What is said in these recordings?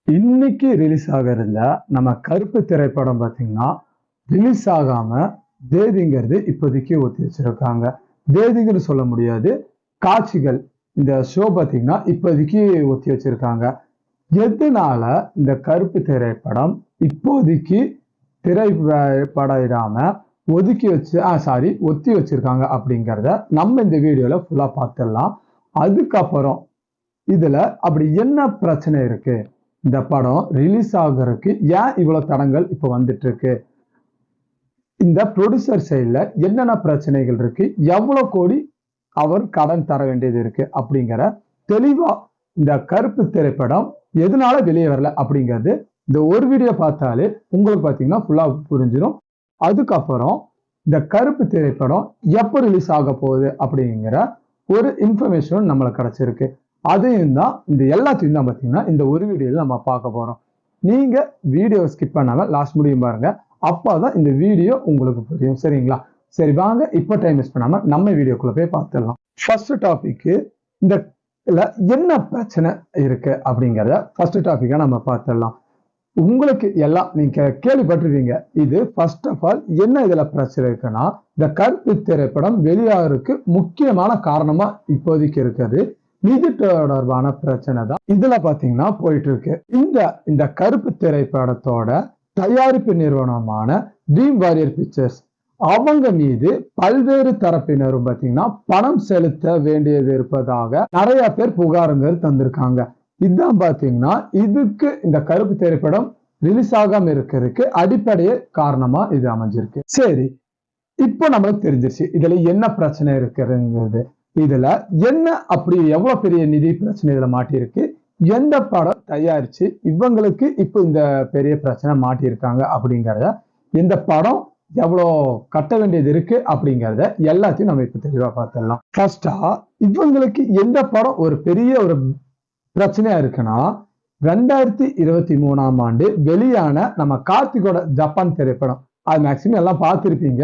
இன்னைக்கு ரிலீஸ் ஆக இருந்த நம்ம கருப்பு திரைப்படம் பார்த்தீங்கன்னா ரிலீஸ் ஆகாம தேதிங்கிறது இப்போதைக்கு ஒத்தி வச்சிருக்காங்க. தேதிங்கன்னு சொல்ல முடியாது, காட்சிகள் இந்த ஷோ பார்த்தீங்கன்னா இப்போதைக்கு ஒத்தி வச்சிருக்காங்க. எதனால இந்த கருப்பு திரைப்படம் இப்போதைக்கு திரைப்படம் ஒத்தி வச்சிருக்காங்க அப்படிங்கிறத நம்ம இந்த வீடியோல ஃபுல்லா பார்த்துடலாம். அதுக்கப்புறம் இதுல அப்படி என்ன பிரச்சனை இருக்கு, இந்த படம் ரிலீஸ் ஆகுறதுக்கு ஏன் இவ்வளவு தடங்கள் இப்ப வந்துட்டு இருக்கு, இந்த ப்ரொடியூசர் சைட்ல என்னென்ன பிரச்சனைகள் இருக்கு, எவ்வளவு கோடி அவர் கடன் தர வேண்டியது இருக்கு அப்படிங்கிற தெளிவா இந்த கருப்பு திரைப்படம் எதனால வெளியே வரல அப்படிங்கிறது இந்த ஒரு வீடியோ பார்த்தாலே உங்களுக்கு பார்த்தீங்கன்னா ஃபுல்லா புரிஞ்சிடும். அதுக்கப்புறம் இந்த கருப்பு திரைப்படம் எப்போ ரிலீஸ் ஆக போகுது அப்படிங்கிற ஒரு இன்ஃபர்மேஷன் நம்மளுக்கு கிடைச்சிருக்கு. அதையும் தான் இந்த எல்லாத்தையும் தான் பார்த்தீங்கன்னா இந்த ஒரு வீடியோவில் நம்ம பார்க்க போகிறோம். நீங்கள் வீடியோ ஸ்கிப் பண்ணாமல் லாஸ்ட் முடியும் பாருங்க, அப்போ தான் இந்த வீடியோ உங்களுக்கு புரியும். சரிங்களா? சரி வாங்க, இப்போ டைம் வேஸ்ட் பண்ணாமல் நம்ம வீடியோக்குள்ளே போய் பார்த்துடலாம். ஃபர்ஸ்ட் டாபிக்கு இந்த என்ன பிரச்சனை இருக்கு அப்படிங்கிறத ஃபர்ஸ்ட் டாபிக்கா நம்ம பார்த்துடலாம். உங்களுக்கு எல்லாம் நீங்க கேள்விப்பட்டிருக்கீங்க. இது ஃபர்ஸ்ட் ஆஃப் ஆல் என்ன இதுல பிரச்சனை இருக்குன்னா, இந்த கருப்பு திரைப்படம் வெளியாகிறதுக்கு முக்கியமான காரணமா இப்போதைக்கு இருக்கிறது நிதி தொடர்பான பிரச்சனை தான் இதுல பாத்தீங்கன்னா போயிட்டு இருக்கு. இந்த கருப்பு திரைப்படத்தோட தயாரிப்பு நிறுவனமான ட்ரீம் வாரியர் பிக்சர்ஸ் அவங்க மீது பல்வேறு தரப்பினரும் பாத்தீங்கன்னா பணம் செலுத்த வேண்டியது இருப்பதாக நிறைய பேர் புகாருங்கள் தந்திருக்காங்க. இதுதான் பாத்தீங்கன்னா இதுக்கு இந்த கருப்பு திரைப்படம் ரிலீஸ் ஆகாம இருக்கிறதுக்கு அடிப்படையே காரணமா இது அமைஞ்சிருக்கு. சரி, இப்போ நம்மளுக்கு தெரிஞ்சிருச்சு இதுல என்ன பிரச்சனை இருக்குங்கிறது. இதுல என்ன அப்படி எவ்வளவு பெரிய நிதி பிரச்சனை இதுல மாட்டியிருக்கு, எந்த படம் தயாரிச்சு இவங்களுக்கு இப்போ இந்த பெரிய பிரச்சனை மாட்டியிருக்காங்க அப்படிங்கிறத, இந்த படம் எவ்வளோ கட்ட வேண்டியது இருக்கு அப்படிங்கிறத எல்லாத்தையும் நம்ம இப்ப தெளிவா பார்த்துடலாம். ஃபர்ஸ்டா இவங்களுக்கு எந்த படம் ஒரு பெரிய ஒரு பிரச்சனையா இருக்குன்னா, 2023ஆம் ஆண்டு வெளியான நம்ம கார்த்திகோட ஜப்பான் திரைப்படம். அது மேக்சிமம் எல்லாம் பார்த்திருப்பீங்க.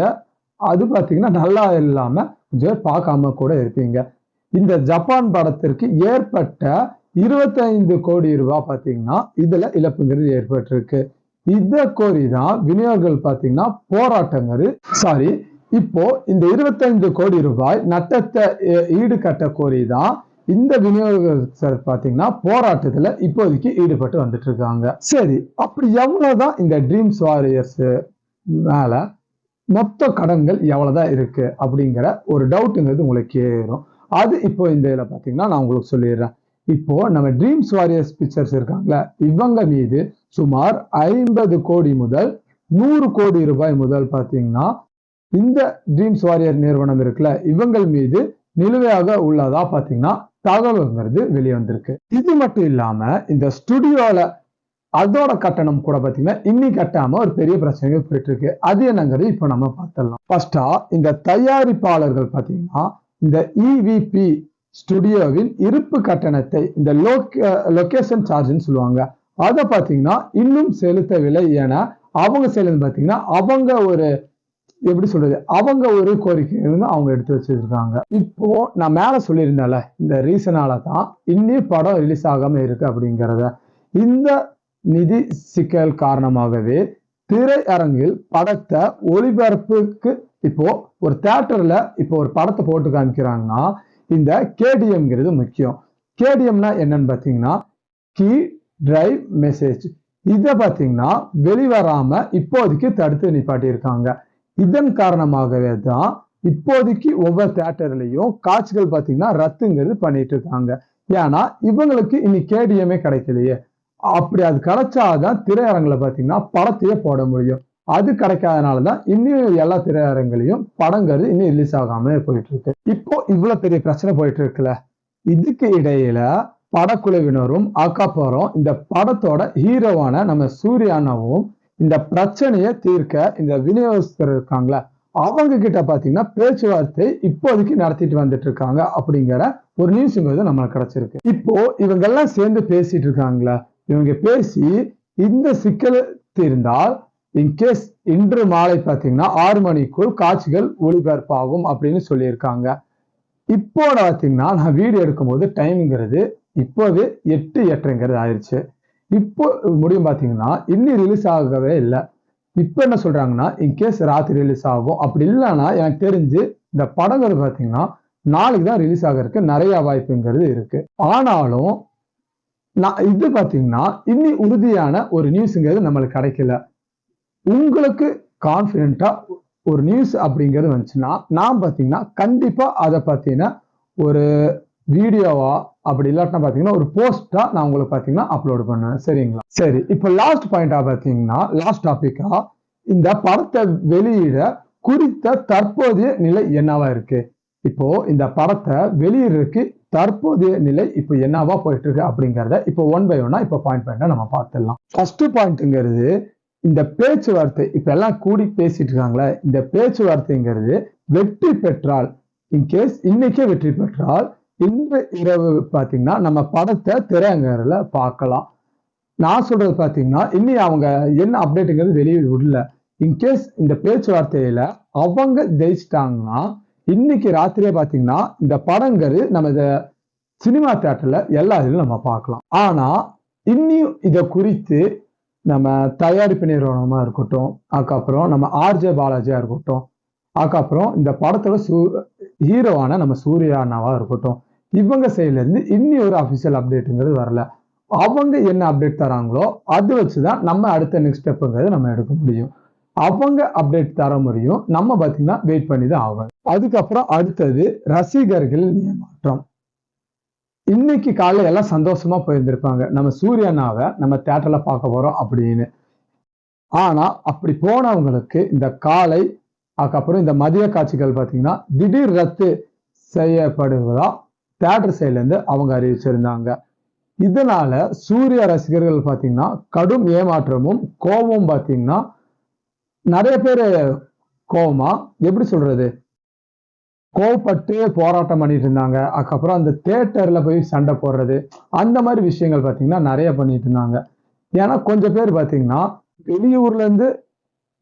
அது பார்த்தீங்கன்னா நல்லா இல்லாம கொஞ்சம் பார்க்காம கூட இருப்பீங்க. இந்த ஜப்பான் படத்திற்கு ஏற்பட்ட 25 கோடி ரூபாய் பார்த்தீங்கன்னா இதுல இழப்புங்கிறது ஏற்பட்டிருக்கு. இத கோரி தான் விநியோகர்கள் பார்த்தீங்கன்னா போராட்டங்கள் இப்போ இந்த 25 கோடி ரூபாய் நட்டத்தை ஈடுகட்ட கோரி தான் இந்த விநியோகஸ்தர் பாத்தீங்கன்னா போராட்டத்துல இப்போதைக்கு ஈடுபட்டு வந்துட்டு இருக்காங்க. சரி, அப்படி எவ்வளவுதான் இந்த ட்ரீம்ஸ் வாரியர்ஸ் மேல மொத்த கடன்கள் எவ்வளவுதான் இருக்கு அப்படிங்கிற ஒரு டவுட்டுங்கிறது உங்களுக்கு ஏறும். அது இப்போ இந்த இதுல பாத்தீங்கன்னா நான் உங்களுக்கு சொல்லிடுறேன். இப்போ நம்ம ட்ரீம்ஸ் வாரியர்ஸ் பிக்சர்ஸ் இருக்காங்களா, இவங்க மீது சுமார் 50 கோடி முதல் 100 கோடி ரூபாய் முதல் பாத்தீங்கன்னா இந்த ட்ரீம்ஸ் வாரியர் நிறுவனம் இருக்குல்ல, இவங்கள் மீது நிலுவையாக உள்ளதா பாத்தீங்கன்னா தகவல்ங்கிறது வெளியே வந்திருக்கு. இது மட்டும் இல்லாம இந்த ஸ்டுடியோல அதோட கட்டணம் கூட பாத்தீங்கன்னா இன்னி கட்டாம ஒரு பெரிய பிரச்சனைகள் போயிட்டு இருக்கு. அது என்னங்கிறது இப்ப நம்ம பார்த்துடலாம். ஃபர்ஸ்டா இந்த தயாரிப்பாளர்கள் பாத்தீங்கன்னா இந்த இவிபி ஸ்டுடியோவின் இருப்பு கட்டணத்தை இந்த லொகேஷன் சார்ஜ்னு சொல்லுவாங்க, அதை பாத்தீங்கன்னா இன்னும் செலுத்தவில்லை என அவங்க செலுத்து பாத்தீங்கன்னா அவங்க ஒரு எப்படி சொல்றது, அவங்க ஒரு கோரிக்கை இருந்து அவங்க எடுத்து வச்சிருக்காங்க. இப்போ நான் மேல சொல்லியிருந்தால இந்த ரீசனால தான் இன்னி படம் ரிலீஸ் ஆகாம இருக்கு அப்படிங்கிறத. இந்த நிதி சிக்கல் காரணமாகவே திரையரங்கில் படத்தை ஒளிபரப்புக்கு இப்போ ஒரு தியேட்டர்ல இப்போ ஒரு படத்தை போட்டு காமிக்கிறாங்கன்னா இந்த கேடிஎம்ங்கிறது முக்கியம். கேடிஎம்னா என்னன்னு பாத்தீங்கன்னா கீ டிரைவ் மெசேஜ். இதை பாத்தீங்கன்னா வெளிவராம இப்போதைக்கு தடுத்து நிப்பாட்டி இருக்காங்க. இதன் காரணமாகவே தான் இப்போதைக்கு ஒவ்வொரு தியேட்டர்லயும் காட்சிகள் பாத்தீங்கன்னா ரத்துங்கிறது பண்ணிட்டு இருக்காங்க. ஏன்னா இவங்களுக்கு இனி கேடிஎம்மே கிடைக்கலையே. அப்படி அது கிடைச்சாதான் திரையரங்குல பாத்தீங்கன்னா படத்தையே போட முடியும். அது கிடைக்காதனாலதான் இன்னும் எல்லா திரையரங்குலையும் படங்கிறது இன்னும் ரிலீஸ் ஆகாம போயிட்டு இருக்கு. இப்போ இவ்வளவு பெரிய பிரச்சனை போயிட்டு இருக்குல்ல, இதுக்கு இடையில படக்குழுவினரும் அக்கப்புறம் இந்த படத்தோட ஹீரோவான நம்ம சூர்யானாவும் இந்த பிரச்சனையை தீர்க்க இந்த விநியோகஸ்தர் இருக்காங்களா அவங்க கிட்ட பாத்தீங்கன்னா பேச்சுவார்த்தை இப்போதைக்கு நடத்திட்டு வந்துட்டு இருக்காங்க அப்படிங்கிற ஒரு நியூஸ்ங்கிறது நம்மளுக்கு கிடைச்சிருக்கு. இப்போ இவங்க எல்லாம் சேர்ந்து பேசிட்டு இருக்காங்களா, இவங்க பேசி இந்த சிக்கல் தீர்ந்தால் இன்கேஸ் இன்று மாலை பாத்தீங்கன்னா 6 மணிக்குள் காட்சிகள் ஒளிபரப்பாகும் அப்படின்னு சொல்லியிருக்காங்க. இப்போ பாத்தீங்கன்னா நான் வீடியோ எடுக்கும் போது டைம்ங்கிறது இப்போது 8:08 ஆயிடுச்சு. இப்போ முடியும் பாத்தீங்கன்னா இன்னும் ரிலீஸ் ஆகவே இல்லை. இப்ப என்ன சொல்றாங்கன்னா இன்கேஸ் ராத்திரி ரிலீஸ் ஆகும். அப்படி இல்லைன்னா எனக்கு தெரிஞ்சு இந்த படங்கள் பாத்தீங்கன்னா நாளைக்கு தான் ரிலீஸ் ஆகிறதுக்கு நிறைய வாய்ப்புங்கிறது இருக்கு. ஆனாலும் இது பாத்தீங்கன்னா இன்னி உறுதியான ஒரு நியூஸ்ங்கிறது நம்மளுக்கு கிடைக்கல. உங்களுக்கு கான்பிடென்ட்டா ஒரு நியூஸ் அப்படிங்கிறது வந்துச்சுன்னா நான் பாத்தீங்கன்னா கண்டிப்பா அதை பத்தின ஒரு வீடியோவா அப்படி இல்லாட்டினா பாத்தீங்கன்னா ஒரு போஸ்டா நான் உங்களுக்கு பாத்தீங்கன்னா அப்லோட் பண்ணுவேன். சரிங்களா? சரி, இப்போ லாஸ்ட் பாயிண்டா பாத்தீங்கன்னா லாஸ்ட் டாபிக்கா இந்த படத்தை வெளியிட குறித்த தற்போதைய நிலை என்னவா இருக்கு? இப்போ இந்த படத்தை வெளியிடுறதுக்கு தற்போதைய நிலை இப்போ என்னவா போயிட்டு இருக்கு அப்படிங்கிறத இப்போ ஒன் பை ஒன்னா இப்போ பாயிண்ட் பாயிண்டா நம்ம பார்த்துடலாம். ஃபர்ஸ்ட் பாயிண்ட்ங்கிறது இந்த பேச்சுவார்த்தை. இப்ப எல்லாம் கூடி பேசிட்டு இருக்காங்களே, இந்த பேச்சுவார்த்தைங்கிறது வெற்றி பெற்றால், இன்கேஸ் இன்னைக்கே வெற்றி பெற்றால் இன்று இரவு பாத்தீங்கன்னா நம்ம படத்தை திரையரங்குல பார்க்கலாம். நான் சொல்றது பாத்தீங்கன்னா இன்னி அவங்க என்ன அப்டேட்டுங்கிறது வெளியே விடல. இன்கேஸ் இந்த பேச்சுவார்த்தையில அவங்க ஜெயிச்சிட்டாங்கன்னா இன்னைக்கு ராத்திரியே பாத்தீங்கன்னா இந்த படங்கிறது நம்ம இத சினிமா தியேட்டர்ல எல்லா இதுலயும் நம்ம பார்க்கலாம். ஆனா இன்னும் இதை குறித்து நம்ம தயாரிப்பு நிறுவனமா இருக்கட்டும், அதுக்கப்புறம் நம்ம ஆர்ஜே பாலாஜியா இருக்கட்டும், அதுக்கப்புறம் இந்த படத்தோட ஹீரோவான நம்ம சூர்யா அண்ணாவா இருக்கட்டும், இவங்க சைட்ல இருந்து இன்னி ஒரு அபிஷியல் அப்டேட்டுங்கிறது வரல. அவங்க என்ன அப்டேட் தராங்களோ அது வச்சுதான் நம்ம அடுத்த நெக்ஸ்ட் ஸ்டெப்புங்கிறது நம்ம எடுக்க முடியும். அவங்க அப்டேட் தர முடியும், நம்ம பாத்தீங்கன்னா வெயிட் பண்ணி தான் ஆகும். அதுக்கப்புறம் அடுத்தது ரசிகர்கள் ஏமாற்றம். இன்னைக்கு காலையில எல்லாம் சந்தோஷமா போயிருந்திருப்பாங்க, நம்ம சூர்யானாவை நம்ம தியேட்டர்ல பார்க்க போறோம் அப்படின்னு. ஆனா அப்படி போனவங்களுக்கு இந்த காலை அதுக்கப்புறம் இந்த மதிய காட்சிகள் பாத்தீங்கன்னா திடீர் ரத்து செய்யப்படுவதா தியேட்டர் சைட்ல இருந்து அவங்க அறிவிச்சிருந்தாங்க. இதனால சூர்யா ரசிகர்கள் பாத்தீங்கன்னா கடும் ஏமாற்றமும் கோபமும் பாத்தீங்கன்னா நிறைய பேர் கோபமா எப்படி சொல்றது கோவப்பட்டு போராட்டம் பண்ணிட்டு இருந்தாங்க. அதுக்கப்புறம் அந்த தியேட்டர்ல போய் சண்டை போடுறது அந்த மாதிரி விஷயங்கள் பாத்தீங்கன்னா நிறைய பண்ணிட்டு இருந்தாங்க. ஏன்னா கொஞ்சம் பேர் பாத்தீங்கன்னா வெளியூர்ல இருந்து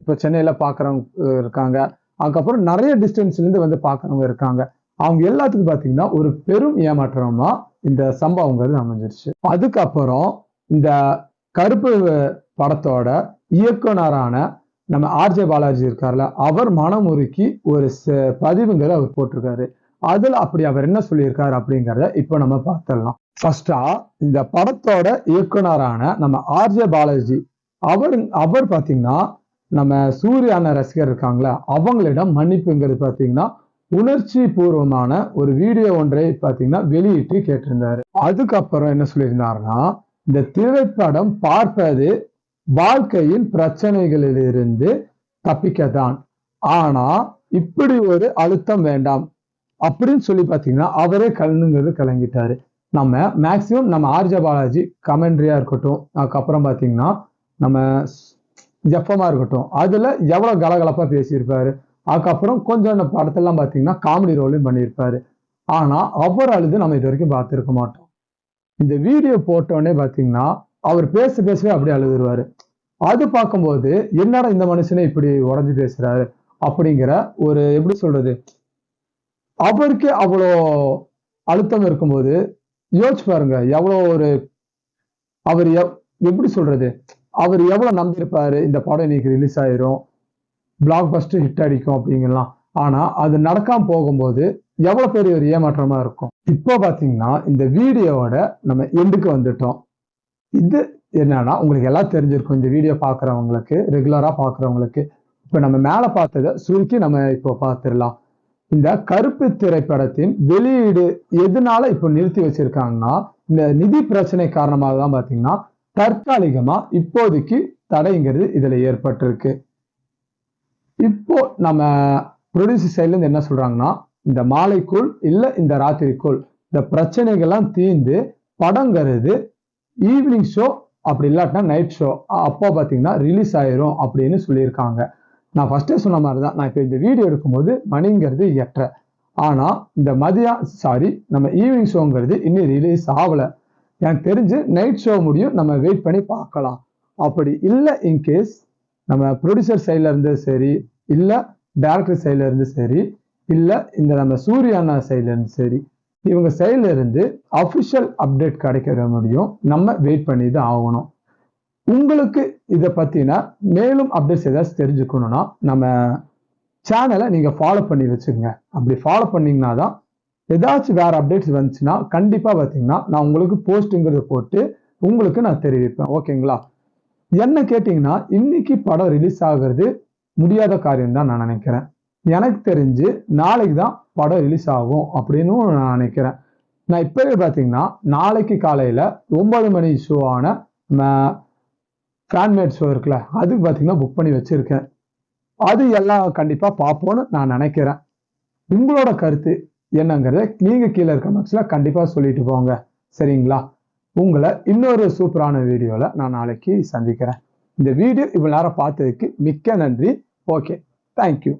இப்ப சென்னையில பாக்குறவங்க இருக்காங்க, அதுக்கப்புறம் நிறைய டிஸ்டன்ஸ்ல இருந்து வந்து பாக்குறவங்க இருக்காங்க. அவங்க எல்லாத்துக்கும் பாத்தீங்கன்னா ஒரு பெரும் ஏமாற்றமா இந்த சம்பவங்கிறது அமைஞ்சிருச்சு. அதுக்கப்புறம் இந்த கருப்பு படத்தோட இயக்குனரான நம்ம ஆர்ஜே பாலாஜி இருக்காருல, அவர் மனமுருக்கி ஒரு பதிவுங்கிறத அவர் போட்டிருக்காரு. அதுல அப்படி அவர் என்ன சொல்லியிருக்காரு அப்படிங்கிறத இப்ப நம்ம பார்த்துடலாம். ஃபர்ஸ்டா இந்த படத்தோட இயக்குனரான நம்ம ஆர்ஜே பாலாஜி அவர் பாத்தீங்கன்னா நம்ம சூர்யான ரசிகர் இருக்காங்களா அவங்களிடம் மன்னிப்புங்கிறது பாத்தீங்கன்னா உணர்ச்சி பூர்வமான ஒரு வீடியோ ஒன்றை பாத்தீங்கன்னா வெளியிட்டு கேட்டிருந்தாரு. அதுக்கப்புறம் என்ன சொல்லியிருந்தாருன்னா இந்த திரைப்படம் பார்ப்பது வாழ்க்கையின் பிரச்சனைகளிலிருந்து தப்பிக்கத்தான், ஆனா இப்படி ஒரு அழுத்தம் வேண்டாம் அப்படின்னு சொல்லி பாத்தீங்கன்னா அவரே கண்ணுங்கிறது கலங்கிட்டாரு. நம்ம மேக்சிமம் நம்ம ஆர்ஜே பாலாஜி கமெண்ட்ரியா இருக்கட்டும், அதுக்கப்புறம் பாத்தீங்கன்னா நம்ம ஜெஃபமா இருக்கட்டும், அதுல எவ்வளவு கலகலப்பா பேசியிருப்பாரு. அதுக்கப்புறம் கொஞ்சம் படத்தெல்லாம் பாத்தீங்கன்னா காமெடி ரோலையும் பண்ணியிருப்பாரு. ஆனா அவர் அழுது நம்ம இது வரைக்கும் பார்த்திருக்க மாட்டோம். இந்த வீடியோ போட்டோடனே பாத்தீங்கன்னா அவர் பேசவே அப்படியே அழுதுருவாரு. அது பார்க்கும்போது என்னடா இந்த மனுஷனை இப்படி உடஞ்சு பேசுறாரு அப்படிங்கிற ஒரு எப்படி சொல்றது, அவருக்கு அவ்வளோ அழுத்தம் இருக்கும்போது யோசிச்சு பாருங்க எவ்வளோ ஒரு அவர் எப்படி சொல்றது, அவர் எவ்வளவு நம்பியிருப்பாரு இந்த படம் இன்னைக்கு ரிலீஸ் ஆயிரும், பிளாக் பஸ்டர் ஹிட் அடிக்கும் அப்படிங்கலாம். ஆனா அது நடக்காம போகும்போது எவ்வளவு பெரிய ஒரு ஏமாற்றமா இருக்கும். இப்போ பாத்தீங்கன்னா இந்த வீடியோவோட நம்ம எண்டுக்கு வந்துட்டோம். இது என்னன்னா உங்களுக்கு எல்லாம் தெரிஞ்சிருக்கும், இந்த வீடியோ பாக்குறவங்களுக்கு ரெகுலரா பாக்குறவங்களுக்கு. இப்ப நம்ம மேல பார்த்ததை சுருக்கி நம்ம இப்போ பார்த்துடலாம். இந்த கருப்பு திரைப்படத்தின் வெளியீடு எதனால இப்போ நிறுத்தி வச்சிருக்காங்கன்னா இந்த நிதி பிரச்சனை காரணமாக தான் பாத்தீங்கன்னா தற்காலிகமா இப்போதைக்கு தடைங்கிறது இதுல ஏற்பட்டிருக்கு. இப்போ நம்ம ப்ரொடியூசர் சைட்ல இருந்து என்ன சொல்றாங்கன்னா இந்த மாலைக்குள் இல்ல இந்த ராத்திரிக்குள் இந்த பிரச்சனைகள்லாம் தீர்ந்து படங்கிறது ஈவினிங் ஷோ அப்படி இல்லாட்டினா நைட் ஷோ அப்போ பாத்தீங்கன்னா ரிலீஸ் ஆயிரும் அப்படின்னு சொல்லியிருக்காங்க. நான் ஃபர்ஸ்டே சொன்ன மாதிரிதான், நான் இப்போ இந்த வீடியோ எடுக்கும்போது மணிங்கிறது 8:30, ஆனா இந்த நம்ம ஈவினிங் ஷோங்கிறது இன்னும் ரிலீஸ் ஆகல. எனக்கு தெரிஞ்சு நைட் ஷோ முடியும், நம்ம வெயிட் பண்ணி பார்க்கலாம். அப்படி இல்லை இன்கேஸ் நம்ம ப்ரொடியூசர் சைட்ல இருந்து சரி, இல்ல டைரக்டர் சைட்ல இருந்து சரி, இல்ல இந்த நம்ம சூர்யானா சைட்ல இருந்து சரி, இவங்க சைட்ல இருந்து அபிஷியல் அப்டேட் கிடைக்கிற முடியும் நம்ம வெயிட் பண்ணி தான் ஆகணும். உங்களுக்கு இதை பத்தின மேலும் அப்டேட்ஸ் ஏதாச்சும் தெரிஞ்சுக்கணும்னா நம்ம சேனலை நீங்க ஃபாலோ பண்ணி வச்சுக்கோங்க. அப்படி ஃபாலோ பண்ணீங்கன்னா தான் ஏதாச்சும் வேற அப்டேட்ஸ் வந்துச்சுன்னா கண்டிப்பா பார்த்தீங்கன்னா நான் உங்களுக்கு போஸ்ட்டுங்கிறத போட்டு உங்களுக்கு நான் தெரிவிப்பேன். ஓகேங்களா? என்ன கேட்டீங்கன்னா இன்னைக்கு படம் ரிலீஸ் ஆகுறது முடியாத காரியம் தான் நான் நினைக்கிறேன். எனக்கு தெரிஞ்சு நாளைக்கு தான் படம் ரிலீஸ் ஆகும் அப்படின்னு நான் நினைக்கிறேன். நான் இப்பவே பார்த்தீங்கன்னா நாளைக்கு காலையில 9 மணி ஷோவான ஃபேன்மேட் ஷோ இருக்குல்ல, அதுக்கு பார்த்தீங்கன்னா புக் பண்ணி வச்சிருக்கேன். அது எல்லாம் கண்டிப்பா பார்ப்போம்னு நான் நினைக்கிறேன். உங்களோட கருத்து என்னங்கிறத நீங்க கீழே இருக்க பாக்ஸ்ல கண்டிப்பா சொல்லிட்டு போங்க. சரிங்களா? உங்களை இன்னொரு சூப்பரான வீடியோல நான் நாளைக்கு சந்திக்கிறேன். இந்த வீடியோ இவ்வளவு நேரம் பார்த்ததுக்கு மிக்க நன்றி. Okay, thank you.